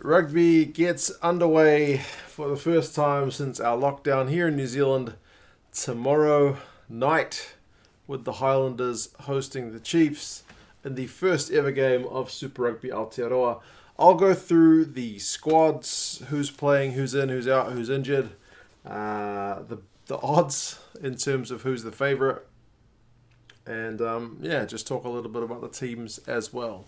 Rugby gets underway for the first time since our lockdown here in New Zealand tomorrow night, with the Highlanders hosting the Chiefs in the first ever game of Super Rugby Aotearoa. I'll go through the squads, who's playing, who's in, who's out, who's injured, the odds in terms of who's the favourite, and just talk a little bit about the teams as well.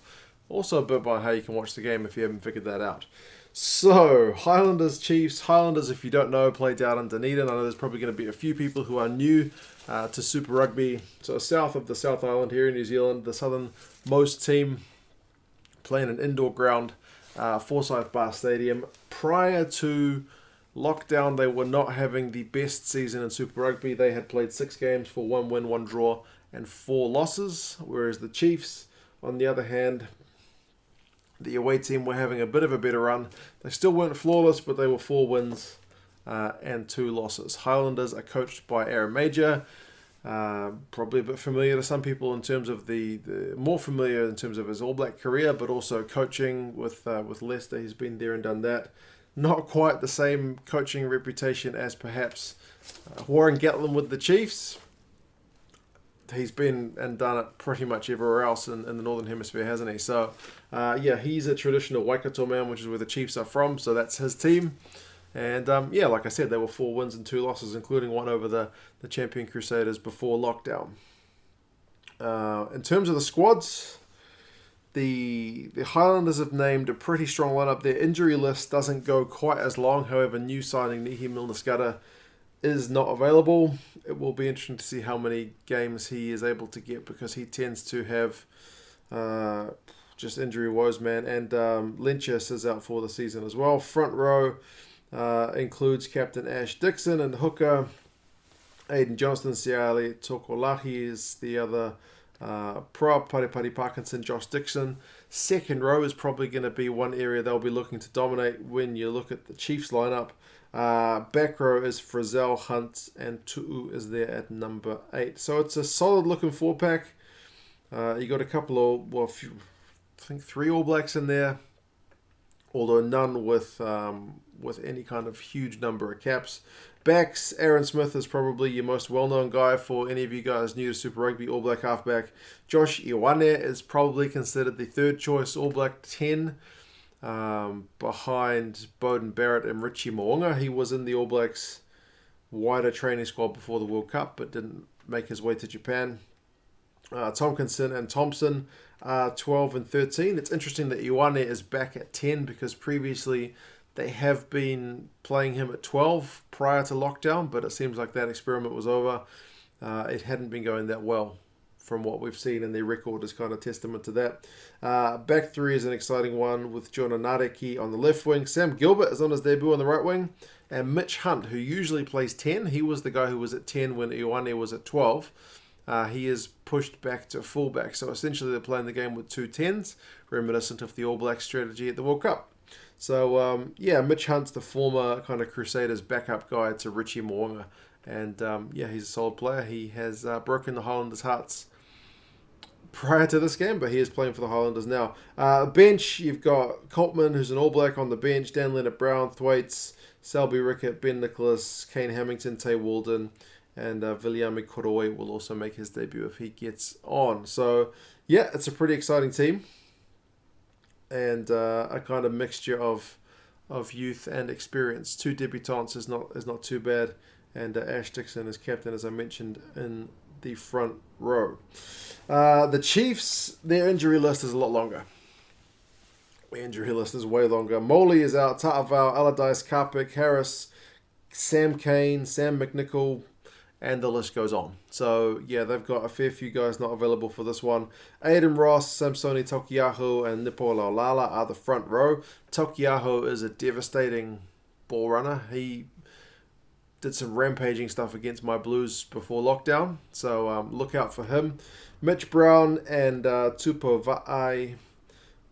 Also a bit about how you can watch the game if you haven't figured that out. So, Highlanders, Chiefs. Highlanders, if you don't know, play down in Dunedin. I know there's probably going to be a few people who are new to Super Rugby. So, south of the South Island here in New Zealand, the southernmost team playing an indoor ground, Forsyth Bar Stadium. Prior to lockdown, they were not having the best season in Super Rugby. They had played 6 games for 1 win, 1 draw, and 4 losses, whereas the Chiefs, on the other hand, the away team were having a bit of a better run. They still weren't flawless, but they were 4 wins and 2 losses. Highlanders are coached by Aaron Mauger, probably a bit familiar to some people in terms of the more familiar in terms of his All Black career, but also coaching with Leicester. He's been there and done that. Not quite the same coaching reputation as perhaps Warren Gatland with the Chiefs. He's been and done it pretty much everywhere else in the Northern Hemisphere, hasn't he? So, he's a traditional Waikato man, which is where the Chiefs are from, so that's his team. And, like I said, they were 4 wins and 2 losses, including one over the Champion Crusaders before lockdown. In terms of the squads, the Highlanders have named a pretty strong lineup. Their injury list doesn't go quite as long. However, new signing Nihi Milner-Skudder is not available. It will be interesting to see how many games he is able to get, because he tends to have just injury woes, man. And Lynchus is out for the season as well. Front row includes Captain Ash Dixon and hooker Aidan Johnston. Siali Tokolahi is the other prop. Paripari Parkinson, Josh Dixon. Second row is probably going to be one area they'll be looking to dominate when you look at the Chiefs lineup. Back row is Frizzell, Hunt, and Tu'u is there at number 8. So it's a solid looking 4-pack. You got a couple of, I think 3 All Blacks in there, although none with any kind of huge number of caps. Backs, Aaron Smith is probably your most well-known guy for any of you guys new to Super Rugby. All Black halfback. Josh Ioane is probably considered the third choice All Black 10. Behind Bowden Barrett and Richie Mo'unga. He was in the All Blacks wider training squad before the World Cup, but didn't make his way to Japan. Tompkinson and Thompson are 12 and 13. It's interesting that Ioane is back at 10, because previously they have been playing him at 12 prior to lockdown, but it seems like that experiment was over. It hadn't been going that well from what we've seen, and their record is kind of testament to that. Back 3 is an exciting one with Jonah Nareki on the left wing. Sam Gilbert is on his debut on the right wing. And Mitch Hunt, who usually plays 10. He was the guy who was at 10 when Ioane was at 12. He is pushed back to fullback. So essentially they're playing the game with 2 10s, reminiscent of the All Black strategy at the World Cup. So, Mitch Hunt's the former kind of Crusaders backup guy to Richie Mo'unga. And, he's a solid player. He has broken the Highlanders' hearts prior to this game, but he is playing for the Highlanders now. Bench, you've got Coltman, who's an All Black on the bench, Dan Leonard-Brown, Thwaites, Selby Rickett, Ben Nicholas, Kane Hamilton, Tay Walden, and Viliami Koroi will also make his debut if he gets on. So, it's a pretty exciting team, and a kind of mixture of youth and experience. 2 debutants is not too bad, and Ash Dixon is captain, as I mentioned, in the front row. The Chiefs, their injury list is a lot longer. The injury list is way longer. Moley is out, Ta'avao, Allardyce, Karpik, Harris, Sam Kane, Sam McNichol, and the list goes on. So, they've got a fair few guys not available for this one. Aidan Ross, Samsoni Tokiaho, and Nipo Laulala are the front row. Tokiaho is a devastating ball runner. He did some rampaging stuff against my Blues before lockdown, so look out for him. Mitch Brown and Tupo Va'ai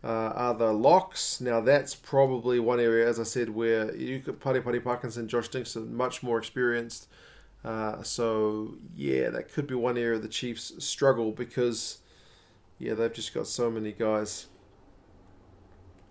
are the locks. Now that's probably one area, as I said, where you could Pari Parkinson, Josh Dixon, much more experienced. That could be one area the Chiefs struggle, because they've just got so many guys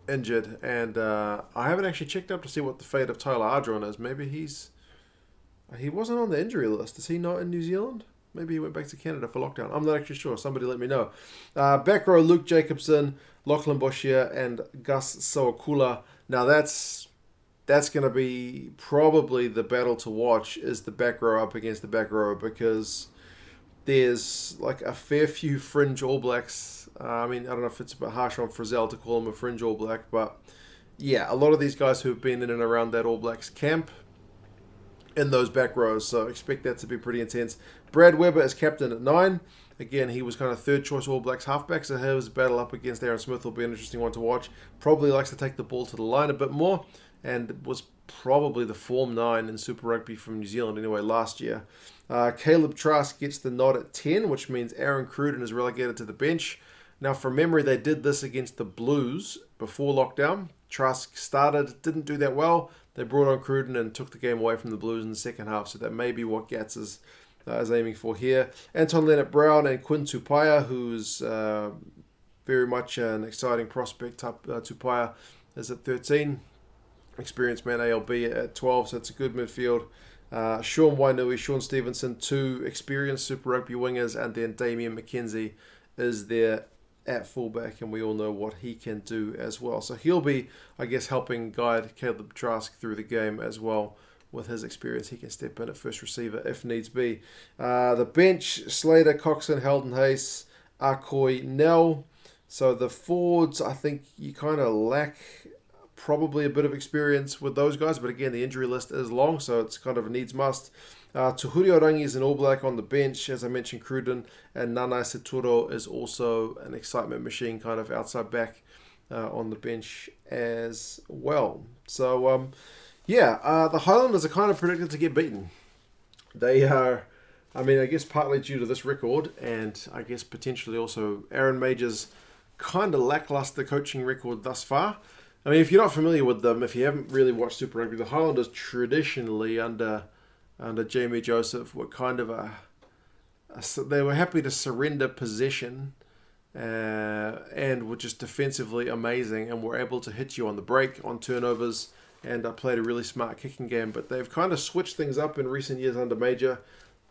injured, and I haven't actually checked up to see what the fate of Tyler Ardron is. Maybe he wasn't on the injury list. Is he not in New Zealand? Maybe he went back to Canada for lockdown. I'm not actually sure. Somebody let me know. Back row, Luke Jacobson, Lachlan Boshier, and Gus Sawakula. Now that's going to be probably the battle to watch, is the back row up against the back row, because there's like a fair few fringe All Blacks. I mean, I don't know if it's a bit harsh on Frizzell to call him a fringe All Black, but yeah, a lot of these guys who have been in and around that All Blacks camp in those back rows, so expect that to be pretty intense. Brad Weber is captain at 9. Again, he was kind of third choice All Blacks halfback, so his battle up against Aaron Smith will be an interesting one to watch. Probably likes to take the ball to the line a bit more, and was probably the form 9 in Super Rugby from New Zealand anyway last year. Caleb Trask gets the nod at 10, which means Aaron Cruden is relegated to the bench. Now, from memory, they did this against the Blues before lockdown. Trask started, didn't do that well. They brought on Cruden and took the game away from the Blues in the second half, so that may be what Gats is aiming for here. Anton Leonard-Brown and Quinn Tupaia, who's very much an exciting prospect. Tupaia is at 13. Experienced man ALB at 12, so it's a good midfield. Sean Wainui, Sean Stevenson, 2 experienced Super Rugby wingers, and then Damien McKenzie is there at fullback, and we all know what he can do as well. So he'll be, I guess, helping guide Caleb Trask through the game as well. With his experience, he can step in at first receiver if needs be. The bench, Slater, Coxon, Heldon Hayes, Akoi, Nell. So the forwards, I think you kind of lack probably a bit of experience with those guys, but again, the injury list is long, so it's kind of a needs must. Tuhuri Orangi is an All Black on the bench, as I mentioned, Cruden, and Nanai Seturo is also an excitement machine, kind of outside back on the bench as well. So, the Highlanders are kind of predicted to get beaten. They are, I mean, I guess partly due to this record, and I guess potentially also Aaron Major's kind of lackluster coaching record thus far. I mean, if you're not familiar with them, if you haven't really watched Super Rugby, the Highlanders traditionally under Jamie Joseph were kind of they were happy to surrender possession and were just defensively amazing and were able to hit you on the break, on turnovers, and played a really smart kicking game. But they've kind of switched things up in recent years under Major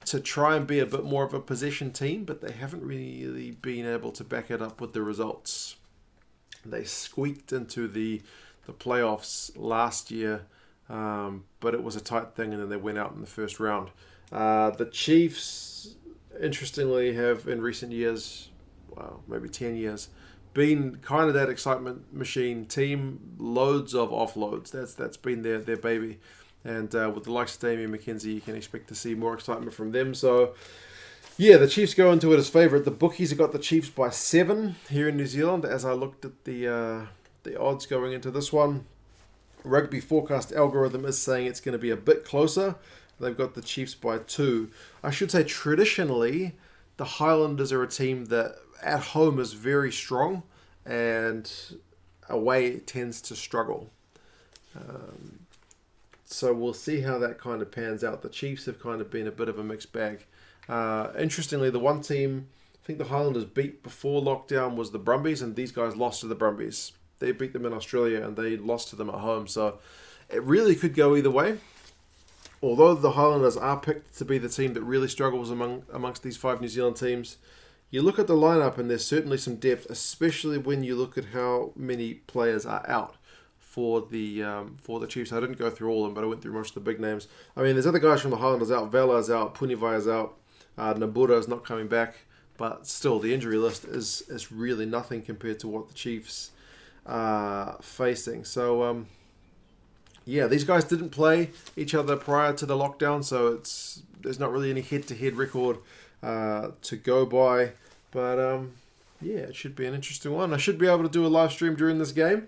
to try and be a bit more of a possession team, but they haven't really been able to back it up with the results. They squeaked into the playoffs last year, but it was a tight thing, and then they went out in the first round. The Chiefs, interestingly, have in recent years, maybe 10 years, been kind of that excitement machine team. Loads of offloads. That's been their baby. And with the likes of Damien McKenzie, you can expect to see more excitement from them. So, yeah, the Chiefs go into it as favourite. The bookies have got the Chiefs by 7 here in New Zealand, as I looked at the odds going into this one. Rugby Forecast algorithm is saying it's going to be a bit closer. They've got the Chiefs by 2. I should say, traditionally, the Highlanders are a team that at home is very strong, and away tends to struggle. So we'll see how that kind of pans out. The Chiefs have kind of been a bit of a mixed bag. Interestingly, the one team I think the Highlanders beat before lockdown was the Brumbies, and these guys lost to the Brumbies. They beat them in Australia, and they lost to them at home. So it really could go either way. Although the Highlanders are picked to be the team that really struggles amongst these 5 New Zealand teams, you look at the lineup and there's certainly some depth, especially when you look at how many players are out for the Chiefs. I didn't go through all of them, but I went through most of the big names. I mean, there's other guys from the Highlanders out. Vela's out, Punivai's out, Nabura's not coming back, but still the injury list is really nothing compared to what the Chiefs are facing. So, these guys didn't play each other prior to the lockdown, so there's not really any head-to-head record to go by. But, it should be an interesting one. I should be able to do a live stream during this game.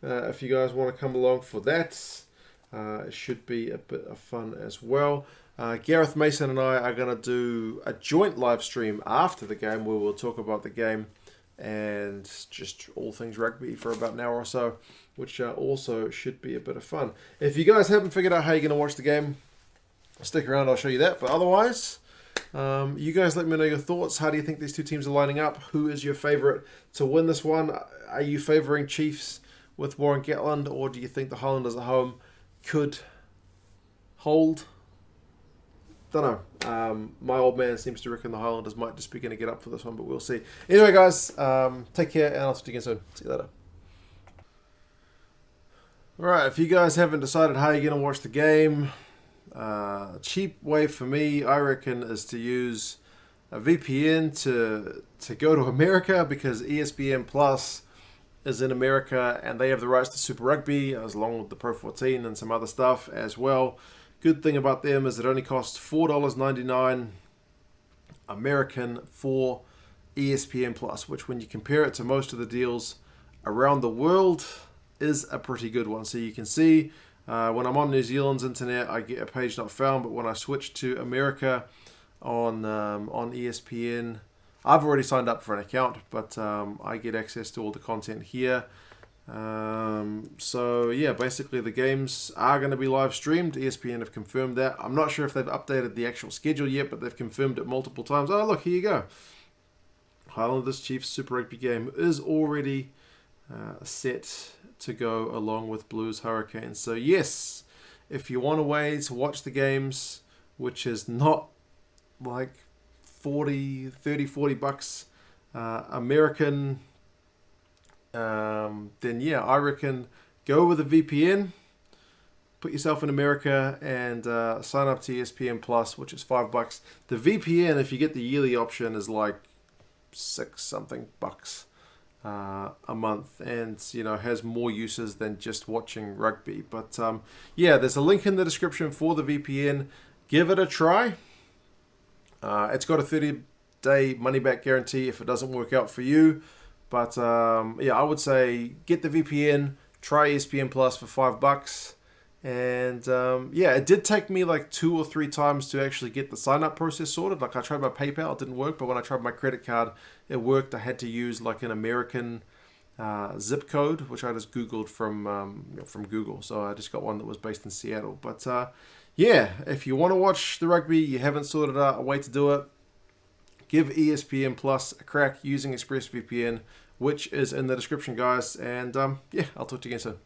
If you guys want to come along for that, it should be a bit of fun as well. Gareth Mason and I are going to do a joint live stream after the game where we'll talk about the game and just all things rugby for about an hour or so, which also should be a bit of fun. If you guys haven't figured out how you're going to watch the game, stick around, I'll show you that. But otherwise, you guys let me know your thoughts. How do you think these two teams are lining up? Who is your favourite to win this one? Are you favouring Chiefs with Warren Gatland, or do you think the Highlanders at home could hold? Don't know. My old man seems to reckon the Highlanders might just be going to get up for this one, but we'll see. Anyway, guys, take care, and I'll talk to you again soon. See you later. Alright, if you guys haven't decided how you're going to watch the game, cheap way for me, I reckon, is to use a VPN to go to America, because ESPN Plus is in America and they have the rights to Super Rugby, as along with the Pro 14 and some other stuff as well. Good thing about them is it only costs $4.99 American for ESPN Plus, which when you compare it to most of the deals around the world is a pretty good one. So you can see when I'm on New Zealand's internet, I get a page not found, but when I switch to America on ESPN, I've already signed up for an account, but I get access to all the content here. So yeah, basically the games are going to be live streamed. ESPN have confirmed that. I'm not sure if they've updated the actual schedule yet, but they've confirmed it multiple times. Oh look, here you go. Highlanders Chiefs Super Rugby game is already set to go along with Blues Hurricanes. So yes, if you want a way to watch the games, which is not like 40 bucks American, then yeah, I reckon go with a VPN, put yourself in America, and sign up to ESPN Plus, which is $5. The VPN, if you get the yearly option, is like $6 something a month, and you know, has more uses than just watching rugby. But yeah, there's a link in the description for the VPN. Give it a try. It's got a 30-day money-back guarantee if it doesn't work out for you. But yeah, I would say get the VPN, try ESPN Plus for $5. And yeah, it did take me like 2 or 3 times to actually get the sign-up process sorted. Like I tried my PayPal, it didn't work. But when I tried my credit card, it worked. I had to use like an American zip code, which I just Googled from Google. So I just got one that was based in Seattle. But yeah, if you want to watch the rugby, you haven't sorted out a way to do it, give ESPN Plus a crack using ExpressVPN, which is in the description, guys. And yeah, I'll talk to you again soon.